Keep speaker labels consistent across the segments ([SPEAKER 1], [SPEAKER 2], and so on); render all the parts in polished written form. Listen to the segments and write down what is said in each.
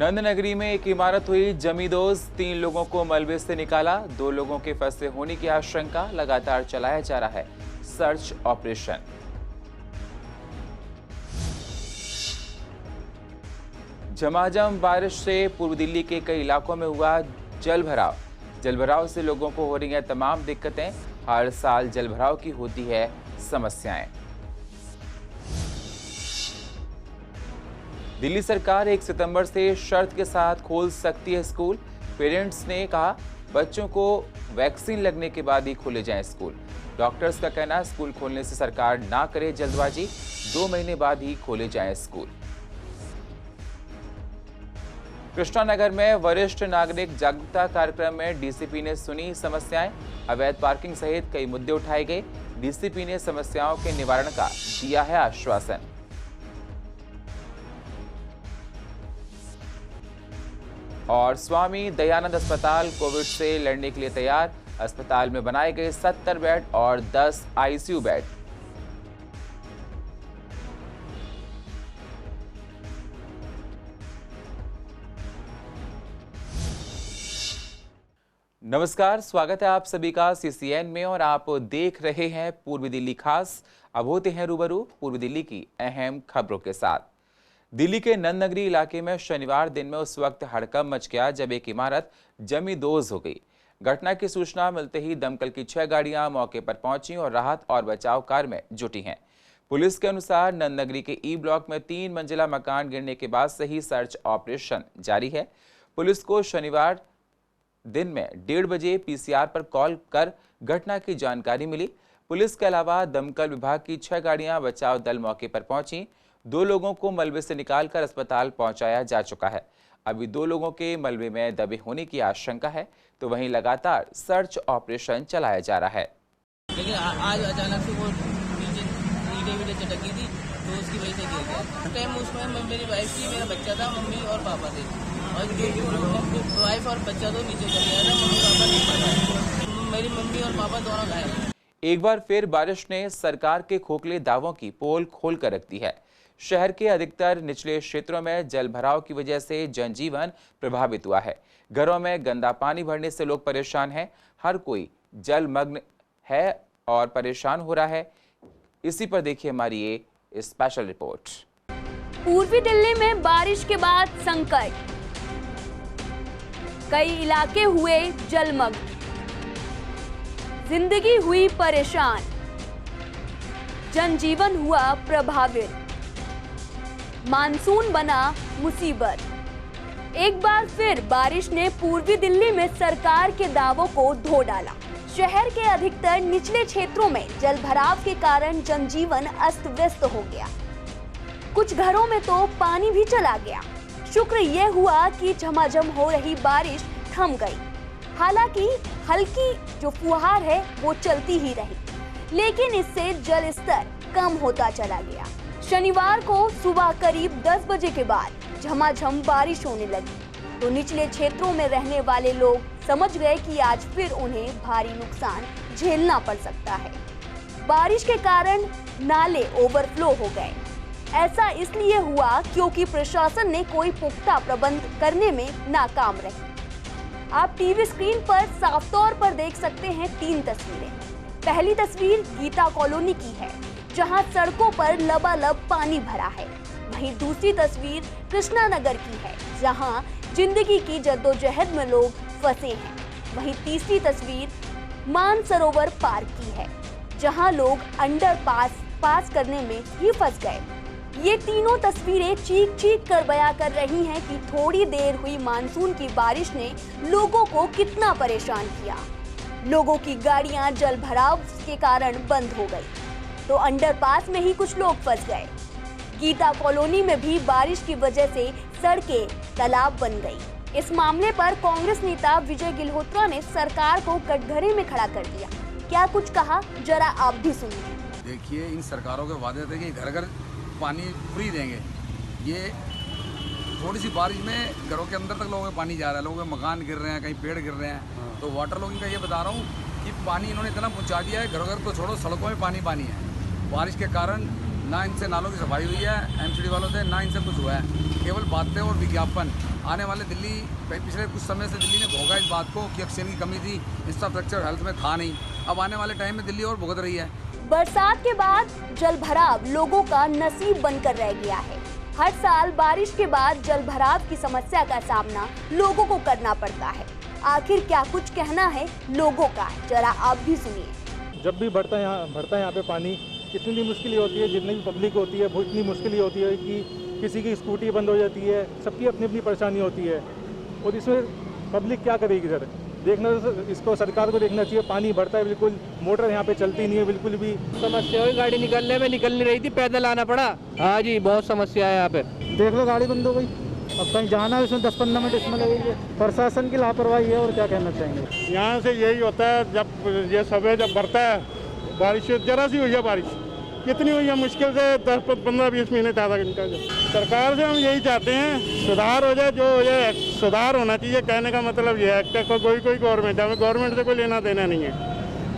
[SPEAKER 1] नंदनगरी में एक इमारत हुई जमींदोज, 3 लोगों को मलबे से निकाला। 2 लोगों के फंसे होने की आशंका, लगातार चलाया जा रहा है सर्च ऑपरेशन। झमाझम बारिश से पूर्व दिल्ली के कई इलाकों में हुआ जलभराव। जलभराव से लोगों को हो रही हैं तमाम दिक्कतें। हर साल जलभराव की होती है समस्याएं। दिल्ली सरकार 1 सितंबर से शर्त के साथ खोल सकती है स्कूल। पेरेंट्स ने कहा बच्चों को वैक्सीन लगने के बाद ही खोले जाएं स्कूल। डॉक्टर्स का कहना है स्कूल खोलने से सरकार ना करे जल्दबाजी, 2 महीने बाद ही खोले जाएं स्कूल। कृष्णानगर में वरिष्ठ नागरिक जागरूकता कार्यक्रम में डीसीपी ने सुनी समस्याएं। अवैध पार्किंग सहित कई मुद्दे उठाए गए। डीसीपी ने समस्याओं के निवारण का दिया है आश्वासन। और स्वामी दयानंद अस्पताल कोविड से लड़ने के लिए तैयार। अस्पताल में बनाए गए 70 बेड और 10 आईसीयू बेड। नमस्कार, स्वागत है आप सभी का सीसीएन में और आप देख रहे हैं पूर्वी दिल्ली खास। अब होते हैं रूबरू पूर्वी दिल्ली की अहम खबरों के साथ। दिल्ली के नंदनगरी इलाके में शनिवार दिन में उस वक्त हड़कंप मच गया जब एक इमारत जमींदोज हो गई। घटना की सूचना मिलते ही दमकल की 6 गाड़ियां मौके पर पहुंची और राहत और बचाव कार्य में जुटी हैं। पुलिस के अनुसार नंदनगरी के ई ब्लॉक में 3 मंजिला मकान गिरने के बाद से ही सर्च ऑपरेशन जारी है। पुलिस को शनिवार दिन में 1:30 बजे पीसीआर पर कॉल कर घटना की जानकारी मिली। पुलिस के अलावा दमकल विभाग की 6 गाड़ियां बचाव दल मौके पर पहुंची। 2 लोगों को मलबे से निकालकर अस्पताल पहुंचाया जा चुका है। अभी 2 लोगों के मलबे में दबे होने की आशंका है, तो वहीं लगातार सर्च ऑपरेशन चलाया जा रहा है।
[SPEAKER 2] लेकिन आज अचानक से वो नीचे ईंटें चटकी थी, तो उसकी वजह से गिर गया। टाइम उसमें मेरी वाइफ थी, मेरा बच्चा था, मम्मी और पापा थे। और वाइफ और बच्चा तो नीचे चल गया था, मम्मी पापा नहीं पता। मेरी मम्मी और पापा दोनों घायल हैं।
[SPEAKER 1] एक बार फिर बारिश ने सरकार के खोखले दावों की पोल खोल कर रख दी है। शहर के अधिकतर निचले क्षेत्रों में जलभराव की वजह से जनजीवन प्रभावित हुआ है। घरों में गंदा पानी भरने से लोग परेशान हैं। हर कोई जलमग्न है और परेशान हो रहा है। इसी पर देखिए हमारी ये स्पेशल रिपोर्ट।
[SPEAKER 3] पूर्वी दिल्ली में बारिश के बाद संकट, कई इलाके हुए जलमग्न, जिंदगी हुई परेशान, जनजीवन हुआ प्रभावित, मानसून बना मुसीबत। एक बार फिर बारिश ने पूर्वी दिल्ली में सरकार के दावों को धो डाला। शहर के अधिकतर निचले क्षेत्रों में जलभराव के कारण जनजीवन अस्त व्यस्त हो गया। कुछ घरों में तो पानी भी चला गया। शुक्र यह हुआ कि झमाझम हो रही बारिश थम गई। हालांकि हल्की जो फुहार है वो चलती ही रही, लेकिन इससे जल स्तर कम होता चला गया। शनिवार को सुबह करीब 10 बजे के बाद झमाझम बारिश होने लगी, तो निचले क्षेत्रों में रहने वाले लोग समझ गए कि आज फिर उन्हें भारी नुकसान झेलना पड़ सकता है। बारिश के कारण नाले ओवरफ्लो हो गए। ऐसा इसलिए हुआ क्योंकि प्रशासन ने कोई पुख्ता प्रबंध करने में नाकाम रही। आप टीवी स्क्रीन पर साफ तौर पर देख सकते हैं 3 तस्वीरें। पहली तस्वीर गीता कॉलोनी की है, जहां सड़कों पर लबालब पानी भरा है। वहीं दूसरी तस्वीर कृष्णानगर की है, जहां जिंदगी की जद्दोजहद में लोग फंसे हैं। वहीं तीसरी तस्वीर मानसरोवर पार्क की है, जहां लोग पास करने में ही फंस गए। ये तीनों तस्वीरें चीख कर बयां कर रही हैं कि थोड़ी देर हुई मानसून की बारिश ने लोगों को कितना परेशान किया। लोगों की गाड़ियां जलभराव के कारण बंद हो गई, तो अंडरपास में ही कुछ लोग फंस गए। गीता कॉलोनी में भी बारिश की वजह से सड़कें तालाब बन गई। इस मामले पर कांग्रेस नेता विजय गिल्होत्रा ने सरकार को कटघरे में खड़ा कर दिया। क्या कुछ कहा, जरा आप भी सुनिए।
[SPEAKER 4] देखिए, इन सरकारों के वादे थे कि घर घर पानी फ्री देंगे। ये थोड़ी सी बारिश में घरों के अंदर तक लोगों में पानी जा रहा है, लोगों के मकान गिर रहे हैं, कहीं पेड़ गिर रहे हैं। तो वाटर लॉगिंग का ये बता रहा हूँ कि पानी इन्होंने इतना पहुँचा दिया है, घरों घर तो छोड़ो, सड़कों में पानी है। बारिश के कारण ना इनसे नालों की सफाई हुई है एमसीडी वालों से, ना इनसे कुछ हुआ है। केवल बातें और विज्ञापन। आने वाले दिल्ली पिछले कुछ समय से दिल्ली ने भोगा इस बात को कि ऑक्सीजन की कमी थी, इंफ्रास्ट्रक्चर हेल्थ में था नहीं। अब आने वाले टाइम में दिल्ली और भुगत रही है।
[SPEAKER 3] बरसात के बाद जल भराव लोगों का नसीब बनकर रह गया है। हर साल बारिश के बाद जल भराव की समस्या का सामना लोगों को करना पड़ता है। आखिर क्या कुछ कहना है लोगों का, जरा आप भी सुनिए।
[SPEAKER 5] जब भी बढ़ता है यहाँ पे पानी, कितनी भी मुश्किल होती है, जितनी भी पब्लिक होती है वो इतनी मुश्किल होती है कि किसी की स्कूटी बंद हो जाती है, सबकी अपनी अपनी परेशानी होती है। और इसमें पब्लिक क्या करेगी सर? देखना, इसको सरकार को देखना चाहिए। पानी बढ़ता है, बिल्कुल मोटर यहाँ पे चलती नहीं है बिल्कुल भी।
[SPEAKER 6] समस्या हुई, गाड़ी निकलने में निकल नहीं रही थी, पैदल आना पड़ा। हाँ जी, बहुत समस्या है यहाँ पे।
[SPEAKER 5] देख लो गाड़ी बंद हो गई, अब कहीं जाना है उसमें 10-15 मिनट इसमें लगेंगे। प्रशासन की लापरवाही है और क्या कहना चाहेंगे।
[SPEAKER 7] यहाँ से यही होता है, जब ये सुबह जब बढ़ता है बारिश, जरा सी हुई है बारिश, कितनी हुई है, मुश्किल से 10-15-20 मिनट आधा घंटा। सरकार से हम यही चाहते हैं सुधार हो जाए, जो हो जाए सुधार होना चाहिए। कहने का मतलब ये है कि कोई गवर्नमेंट, हमें गवर्नमेंट से कोई लेना देना नहीं है,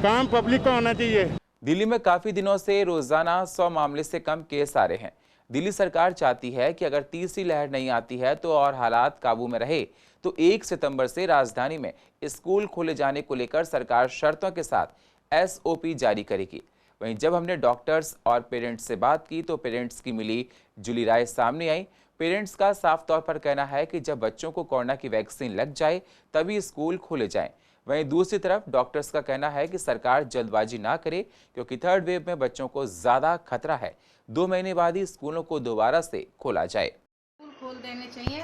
[SPEAKER 7] काम पब्लिक का होना चाहिए।
[SPEAKER 1] दिल्ली में काफी दिनों से रोजाना 100 मामले से कम केस आ रहे हैं। दिल्ली सरकार चाहती है कि अगर तीसरी लहर नहीं आती है तो और हालात काबू में रहे तो 1 सितंबर से राजधानी में स्कूल खोले जाने को लेकर सरकार शर्तों के साथ SOP जारी करेगी। वहीं जब हमने डॉक्टर्स और पेरेंट्स से बात की तो पेरेंट्स की मिली जुली राय सामने आई। पेरेंट्स का साफ तौर पर कहना है कि जब बच्चों को कोरोना की वैक्सीन लग जाए तभी स्कूल खोले जाएं। वहीं दूसरी तरफ डॉक्टर्स का कहना है कि सरकार जल्दबाजी ना करे क्योंकि थर्ड वेव में बच्चों को ज्यादा खतरा है। 2 महीने बाद ही स्कूलों को दोबारा से खोला जाए।
[SPEAKER 8] स्कूल खोल देने चाहिए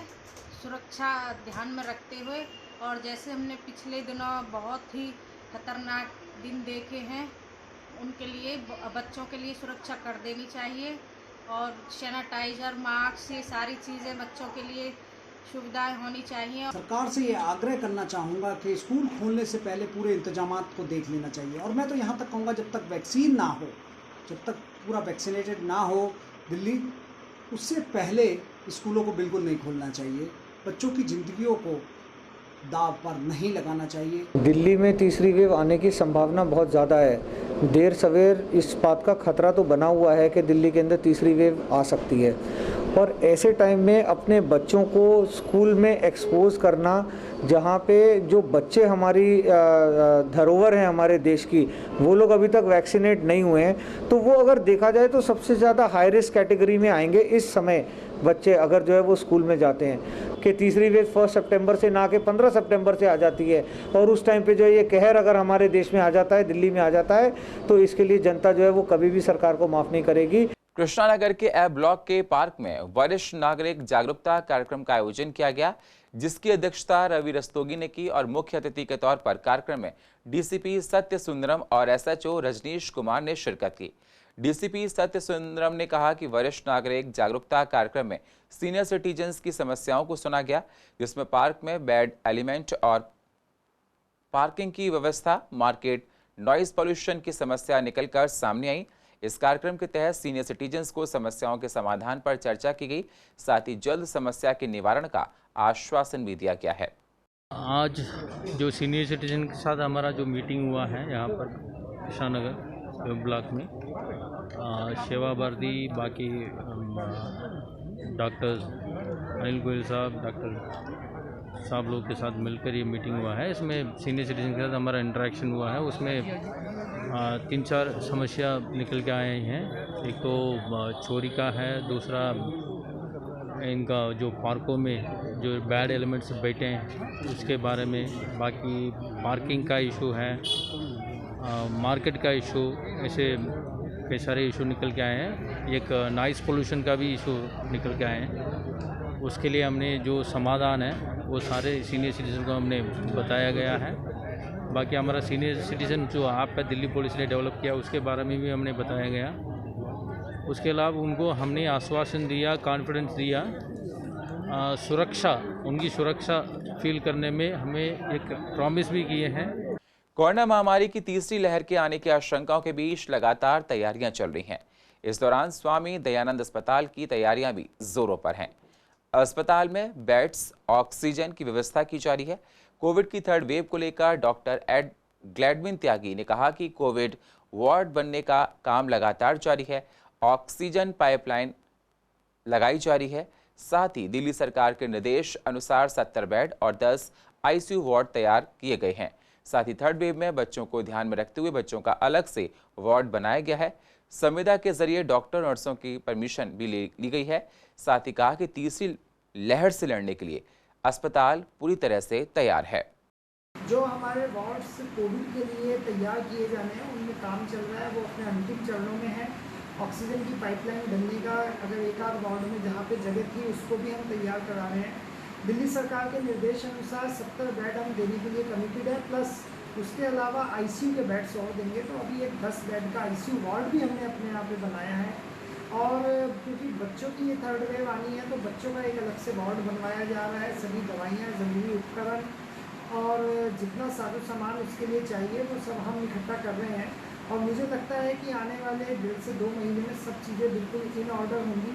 [SPEAKER 8] सुरक्षा ध्यान में रखते हुए। और जैसे हमने पिछले दिनों बहुत ही खतरनाक दिन देखे हैं, उनके लिए बच्चों के लिए सुरक्षा कर देनी चाहिए। और सैनिटाइजर, मास्क, ये सारी चीज़ें बच्चों के लिए सुविधाएं होनी चाहिए।
[SPEAKER 9] सरकार से ये आग्रह करना चाहूँगा कि स्कूल खोलने से पहले पूरे इंतजामात को देख लेना चाहिए। और मैं तो यहाँ तक कहूँगा, जब तक वैक्सीन ना हो, जब तक पूरा वैक्सीनेटेड ना हो दिल्ली, उससे पहले स्कूलों को बिल्कुल नहीं खोलना चाहिए। बच्चों की ज़िंदगियों को दाव पर नहीं लगाना चाहिए।
[SPEAKER 10] दिल्ली में तीसरी वेव आने की संभावना बहुत ज़्यादा है। देर सवेर इस बात का खतरा तो बना हुआ है कि दिल्ली के अंदर तीसरी वेव आ सकती है। और ऐसे टाइम में अपने बच्चों को स्कूल में एक्सपोज करना, जहाँ पे जो बच्चे हमारी धरोहर हैं हमारे देश की, वो लोग अभी तक वैक्सीनेट नहीं हुए हैं, तो वो अगर देखा जाए तो सबसे ज़्यादा हाई रिस्क कैटेगरी में आएंगे इस समय बच्चे, अगर जो है वो स्कूल में जाते हैं। कि तीसरी वेव 1 सितंबर से ना कि 15 सितंबर से आ जाती है। और उस टाइम पे जो है ये कहर अगर हमारे देश में आ जाता है, दिल्ली में आ जाता है, तो इसके लिए जनता जो है वो कभी भी सरकार को माफ़ नहीं करेगी।
[SPEAKER 1] कृष्णानगर के ए ब्लॉक के पार्क में वरिष्ठ नागरिक जागरूकता कार्यक्रम का आयोजन किया गया, जिसकी अध्यक्षता रवि रस्तोगी ने की। और मुख्य अतिथि के तौर पर कार्यक्रम में DCP सत्य सुंदरम और SHO रजनीश कुमार ने शिरकत की। DCP सत्य सुंदरम ने कहा कि वरिष्ठ नागरिक जागरूकता कार्यक्रम में सीनियर सिटीजन्स की समस्याओं को सुना गया, जिसमें पार्क में बेड एलिमेंट और पार्किंग की व्यवस्था, मार्केट, नॉइज पोल्यूशन की समस्या निकलकर सामने आई। इस कार्यक्रम के तहत सीनियर सिटीजन्स को समस्याओं के समाधान पर चर्चा की गई, साथ ही जल्द समस्या के निवारण का आश्वासन भी दिया गया है।
[SPEAKER 11] आज जो सीनियर सिटीजन के साथ हमारा जो मीटिंग हुआ है यहाँ पर कृष्णानगर ब्लॉक में, सेवा भारती, बाकी डॉक्टर अनिल गोयल साहब, डॉक्टर साहब लोग के साथ मिलकर ये मीटिंग हुआ है। इसमें सीनियर सिटीजन के साथ हमारा इंटरेक्शन हुआ है। उसमें 3-4 समस्या निकल के आए हैं। एक तो चोरी का है, दूसरा इनका जो पार्कों में जो बैड एलिमेंट्स बैठे हैं उसके बारे में, बाकी पार्किंग का इशू है, मार्केट का इशू, ऐसे कई सारे इशू निकल के आए हैं। एक नॉइस पोल्यूशन का भी इशू निकल के आए हैं। उसके लिए हमने जो समाधान है वो सारे सीनियर सिटीजन को हमने बताया गया है। बाकी हमारा सीनियर सिटीजन जो ऐप है दिल्ली पुलिस ने डेवलप किया, उसके बारे में भी हमने बताया गया। उसके अलावा उनको हमने आश्वासन दिया, कॉन्फिडेंस दिया, सुरक्षा, उनकी सुरक्षा फील करने में हमें एक प्रॉमिस भी किए हैं।
[SPEAKER 1] कोरोना महामारी की तीसरी लहर के आने की आशंकाओं के बीच लगातार तैयारियां चल रही हैं। इस दौरान स्वामी दयानंद अस्पताल की तैयारियां भी जोरों पर हैं। अस्पताल में बेड्स, ऑक्सीजन की व्यवस्था की जा रही है। कोविड की थर्ड वेव को लेकर डॉक्टर एड ग्लैडविन त्यागी ने कहा कि कोविड वार्ड बनने का काम लगातार जारी है ऑक्सीजन पाइपलाइन लगाई जा रही है। साथ ही दिल्ली सरकार के निर्देश अनुसार 70 बेड और 10 आईसीयू वार्ड तैयार किए गए हैं। साथ ही थर्ड वेव में बच्चों को ध्यान में रखते हुए बच्चों का अलग से वार्ड बनाया गया है। संविदा के जरिए डॉक्टर नर्सों की परमिशन भी ली गई है। साथ ही कहा कि तीसरी लहर से लड़ने के लिए अस्पताल पूरी तरह से तैयार है।
[SPEAKER 12] जो हमारे वार्ड्स कोविड के लिए तैयार किए जाने हैं उनमें काम चल रहा है, वो अपने अंतिम चरणों में है। ऑक्सीजन की पाइपलाइन बनने का अगर एक आध वार्ड में जहाँ पे जगह थी उसको भी हम तैयार करा रहे हैं। दिल्ली सरकार के निर्देश अनुसार 70 बेड हम देने के लिए कमिटेड है, प्लस उसके अलावा आईसीयू के बेड्स और देंगे। तो अभी एक 10 बेड का आईसीयू वार्ड भी हमने अपने यहाँ पे बनाया है। और क्योंकि बच्चों की ये थर्ड वेव आनी है तो बच्चों का एक अलग से वार्ड बनवाया जा रहा है। सभी दवाइयाँ, ज़रूरी उपकरण और जितना साजो सामान उसके लिए चाहिए वो सब हम इकट्ठा कर रहे हैं। और मुझे लगता है कि आने वाले 1.5 से 2 महीने में सब चीज़ें बिल्कुल इन ऑर्डर होंगी।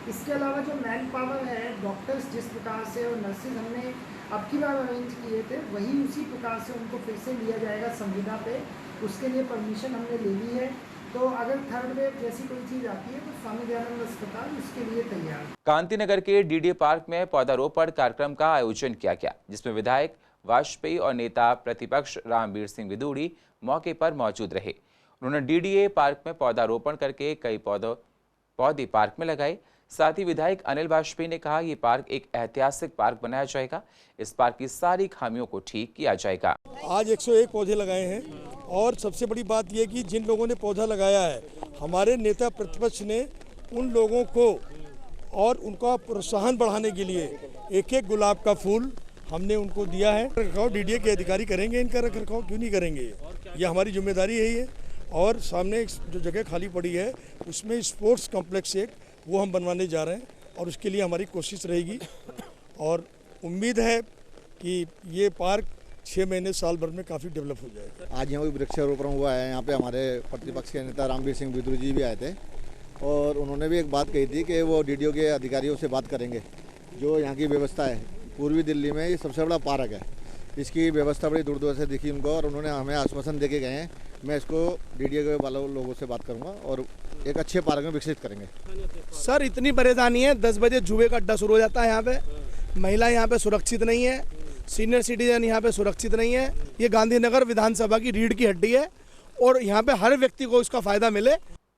[SPEAKER 12] इसके अलावा जो मैन पावर है, डॉक्टर्स जिस प्रकार से और नर्सेज हमने अब की बार अरेंज किए थे, वही उसी प्रकार से उनको फिर से लिया जाएगा संविदा पे। उसके लिए परमिशन हमने ले ली है। तो अगर थर्ड वेव जैसी कोई चीज़ आती है तो स्वामी दयानंद अस्पताल उसके लिए तैयार है।
[SPEAKER 1] कांति नगर के डीडीए पार्क में पौधारोपण कार्यक्रम का आयोजन किया गया, जिसमें विधायक वाजपेयी और नेता प्रतिपक्ष रामवीर सिंह विदुड़ी मौके पर मौजूद रहे। उन्होंने डीडीए पार्क में पौधारोपण करके कई पौधे पार्क में लगाए। साथ ही विधायक अनिल वाजपेयी ने कहा ये पार्क एक ऐतिहासिक पार्क बनाया जाएगा। इस पार्क की सारी खामियों को ठीक किया जाएगा।
[SPEAKER 13] आज 101 पौधे लगाए हैं और सबसे बड़ी बात यह कि जिन लोगों ने पौधा लगाया है, हमारे नेता प्रतिपक्ष ने उन लोगों को और उनका प्रोत्साहन बढ़ाने के लिए एक गुलाब का फूल हमने उनको दिया है। रखरखाव डीडीए के अधिकारी करेंगे, इनका रखरखाव क्यों नहीं करेंगे? ये हमारी जिम्मेदारी है ये। और सामने जो जगह खाली पड़ी है उसमें स्पोर्ट्स कॉम्प्लेक्स एक वो हम बनवाने जा रहे हैं और उसके लिए हमारी कोशिश रहेगी। और उम्मीद है कि ये पार्क 6 महीने साल भर में काफ़ी डेवलप हो जाए।
[SPEAKER 14] आज यहाँ पे वृक्षारोपण हुआ है। यहाँ पे हमारे प्रतिपक्ष के नेता रामवीर सिंह विदुड़ी जी भी आए थे और उन्होंने भी एक बात कही थी कि वो डीडीओ के अधिकारियों से बात करेंगे। जो यहाँ की व्यवस्था है, पूर्वी दिल्ली में ये सबसे बड़ा पार्क है, इसकी व्यवस्था बड़ी दूर दूर से दिखी उनको और उन्होंने हमें आश्वासन दे के गए हैं। मैं इसको डीडीए के वालों लोगों से बात करूँगा और एक अच्छे पार्क में विकसित करेंगे।
[SPEAKER 15] सर इतनी परेशानी है, 10 बजे जुए का अड्डा शुरू हो जाता है। यहाँ पे महिला यहाँ पे सुरक्षित नहीं है, सीनियर सिटीजन यहाँ पे सुरक्षित नहीं है। ये गांधीनगर विधानसभा की रीढ़ की हड्डी है और यहाँ पे हर व्यक्ति को इसका फायदा मिले।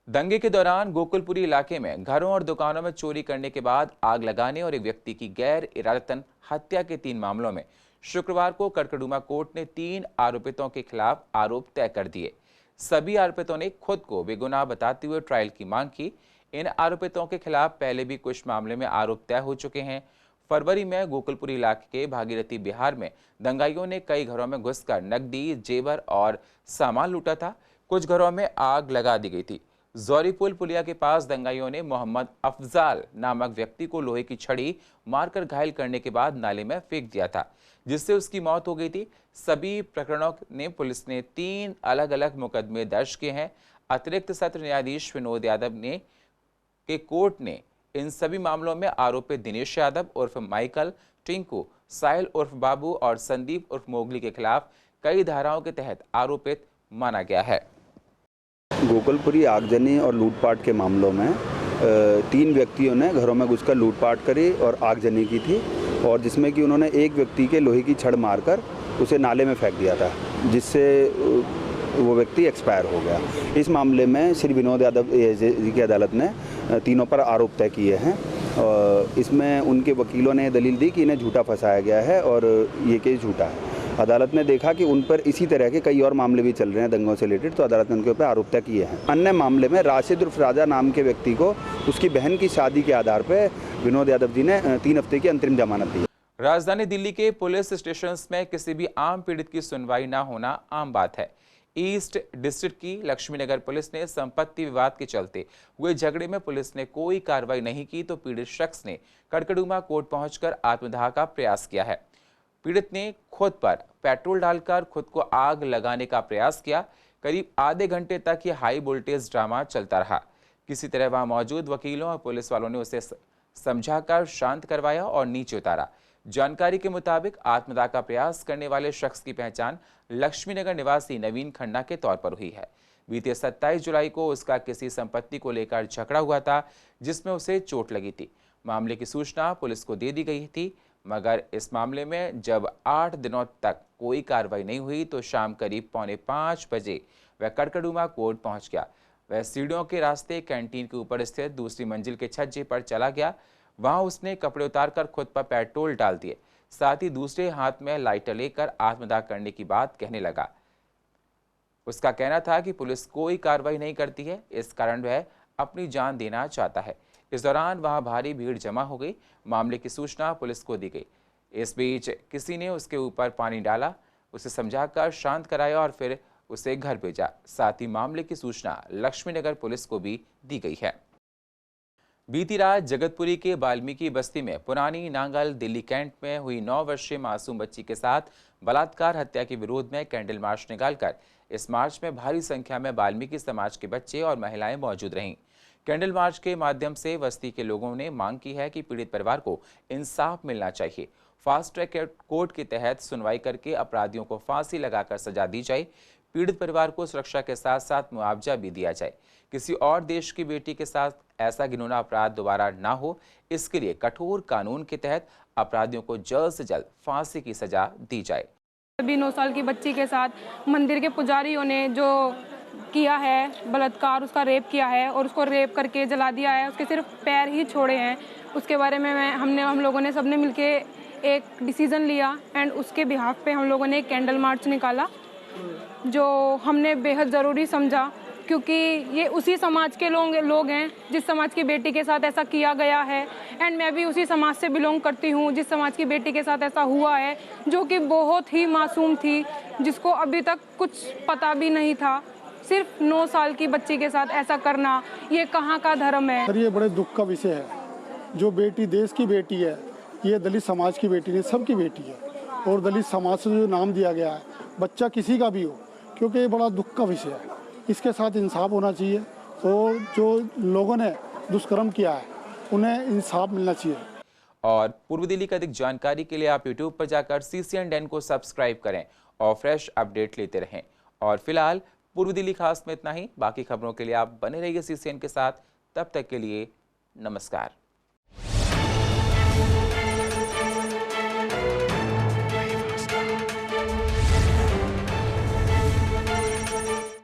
[SPEAKER 1] दंगे के दौरान गोकुलपुरी इलाके में घरों और दुकानों में चोरी करने के बाद आग लगाने और एक व्यक्ति की गैर इरादतन हत्या के 3 मामलों में शुक्रवार को कड़कड़डूमा कोर्ट ने 3 आरोपितों के खिलाफ आरोप तय कर दिए। सभी आरोपितों ने खुद को बेगुनाह बताते हुए ट्रायल की मांग की। इन आरोपितों के खिलाफ पहले भी कुछ मामले में आरोप तय हो चुके हैं। फरवरी में गोकुलपुरी इलाके के भागीरथी बिहार में दंगाइयों ने कई घरों में घुसकर नकदी, जेवर और सामान लूटा था। कुछ घरों में आग लगा दी गई थी। जौरीपुल पुलिया के पास दंगाइयों ने मोहम्मद अफजाल नामक व्यक्ति को लोहे की छड़ी मारकर घायल करने के बाद नाले में फेंक दिया था, जिससे उसकी मौत हो गई थी। सभी प्रकरणों में पुलिस ने 3 अलग अलग मुकदमे दर्ज किए हैं। अतिरिक्त सत्र न्यायाधीश विनोद यादव के कोर्ट ने इन सभी मामलों में आरोपित दिनेश यादव उर्फ माइकल, टिंकू, साहिल उर्फ बाबू और संदीप उर्फ मोगली के खिलाफ कई धाराओं के तहत आरोपित माना गया है।
[SPEAKER 16] गोकुलपुरी आगजनी और लूटपाट के मामलों में 3 व्यक्तियों ने घरों में घुसकर लूटपाट करी और आगजनी की थी और जिसमें कि उन्होंने एक व्यक्ति के लोहे की छड़ मारकर उसे नाले में फेंक दिया था, जिससे वो व्यक्ति एक्सपायर हो गया। इस मामले में श्री विनोद यादव जी की अदालत ने तीनों पर आरोप तय किए हैं। इसमें उनके वकीलों ने दलील दी कि इन्हें झूठा फंसाया गया है और ये केस झूठा है। अदालत ने देखा कि उन पर इसी तरह के कई और मामले भी चल रहे हैं दंगों से रिलेटेड, तो अदालत ने उनके ऊपर आरोप तय किए हैं। अन्य मामले में राशिद उर्फ राजा नाम के व्यक्ति को उसकी बहन की शादी के आधार पर विनोद यादव जी ने 3 हफ्ते की अंतरिम जमानत दी।
[SPEAKER 1] राजधानी दिल्ली के पुलिस स्टेशंस में किसी भी आम पीड़ित की सुनवाई न होना आम बात है। ईस्ट डिस्ट्रिक्ट की लक्ष्मीनगर पुलिस ने संपत्ति विवाद के चलते हुए झगड़े में पुलिस ने कोई कार्रवाई नहीं की तो पीड़ित शख्स ने कड़कड़डूमा कोर्ट पहुंचकर आत्मदाह का प्रयास किया है। पीड़ित ने खुद पर पेट्रोल डालकर खुद को आग लगाने का प्रयास किया। करीब आधे घंटे तक यह हाई वोल्टेज ड्रामा चलता रहा। किसी तरह वहां मौजूद वकीलों और पुलिस वालों ने उसे समझाकर शांत करवाया और नीचे उतारा। जानकारी के मुताबिक आत्मदाह का प्रयास करने वाले शख्स की पहचान लक्ष्मीनगर निवासी नवीन खन्ना के तौर पर हुई है। बीते 27 जुलाई को उसका किसी संपत्ति को लेकर झगड़ा हुआ था, जिसमें उसे चोट लगी थी। मामले की सूचना पुलिस को दे दी गई थी, मगर इस मामले में जब 8 दिनों तक कोई कार्रवाई नहीं हुई तो शाम करीब 4:45 बजे वह कड़कड़ुमा कोर्ट पहुंच गया। वह सीढ़ियों के रास्ते कैंटीन के ऊपर स्थित दूसरी मंजिल के छज्जे पर चला गया। वहां उसने कपड़े उतारकर खुद पर पेट्रोल डाल दिए, साथ ही दूसरे हाथ में लाइटर लेकर आत्मदाह करने की बात कहने लगा। उसका कहना था कि पुलिस कोई कार्रवाई नहीं करती है, इस कारण वह अपनी जान देना चाहता है। इस दौरान वहां भारी भीड़ जमा हो गई। मामले की सूचना पुलिस को दी गई। इस बीच किसी ने उसके ऊपर पानी डाला, उसे समझाकर शांत कराया और फिर उसे घर भेजा। साथ ही मामले की सूचना लक्ष्मीनगर पुलिस को भी दी गई है। बीती रात जगतपुरी के वाल्मीकि बस्ती में पुरानी नांगल दिल्ली कैंट में हुई 9 वर्षीय मासूम बच्ची के साथ बलात्कार हत्या के विरोध में कैंडल मार्च निकालकर इस मार्च में भारी संख्या में वाल्मीकि समाज के बच्चे और महिलाएं मौजूद रहीं। कैंडल मार्च के माध्यम से बस्ती के लोगों ने मांग की है कि पीड़ित परिवार को इंसाफ मिलना चाहिए। फास्ट ट्रैक कोर्ट के तहत सुनवाई करके अपराधियों को फांसी लगाकर सजा दी जाए। पीड़ित परिवार को सुरक्षा के साथ साथ मुआवजा भी दिया जाए। किसी और देश की बेटी के साथ ऐसा घिनौना अपराध दोबारा ना हो, इसके लिए कठोर कानून के तहत अपराधियों को जल्द से जल्द फांसी की सजा दी जाए।
[SPEAKER 17] अभी 9 साल की बच्ची के साथ मंदिर के पुजारियों ने जो किया है बलात्कार, उसका रेप किया है और उसको रेप करके जला दिया है। उसके सिर्फ पैर ही छोड़े हैं। उसके बारे में हम लोगों ने सबने मिलके एक डिसीजन लिया एंड उसके बिहाफ पे हम लोगों ने एक कैंडल मार्च निकाला, जो हमने बेहद ज़रूरी समझा, क्योंकि ये उसी समाज के लोग हैं जिस समाज की बेटी के साथ ऐसा किया गया है। एंड मैं भी उसी समाज से बिलोंग करती हूँ जिस समाज की बेटी के साथ ऐसा हुआ है, जो कि बहुत ही मासूम थी, जिसको अभी तक कुछ पता भी नहीं था। सिर्फ 9 साल की बच्ची के साथ ऐसा करना, ये कहाँ का धर्म है।
[SPEAKER 18] सर, ये बड़े दुख का विषय है। जो बेटी देश की बेटी है, ये दलित समाज की बेटी नहीं, सबकी बेटी है। और दलित समाज से जो नाम दिया गया है, बच्चा किसी का भी हो, क्योंकि ये बड़ा दुख का विषय है। इसके साथ इंसाफ होना चाहिए और जो लोगों ने दुष्कर्म किया है उन्हें इंसाफ मिलना चाहिए।
[SPEAKER 1] और पूर्व दिल्ली की अधिक जानकारी के लिए आप YouTube पर जाकर CCN को सब्सक्राइब करें और फ्रेश अपडेट लेते रहें। और फिलहाल पूर्व दिल्ली खास में इतना ही। बाकी खबरों के लिए आप बने रहिए CCN के साथ। तब तक के लिए नमस्कार।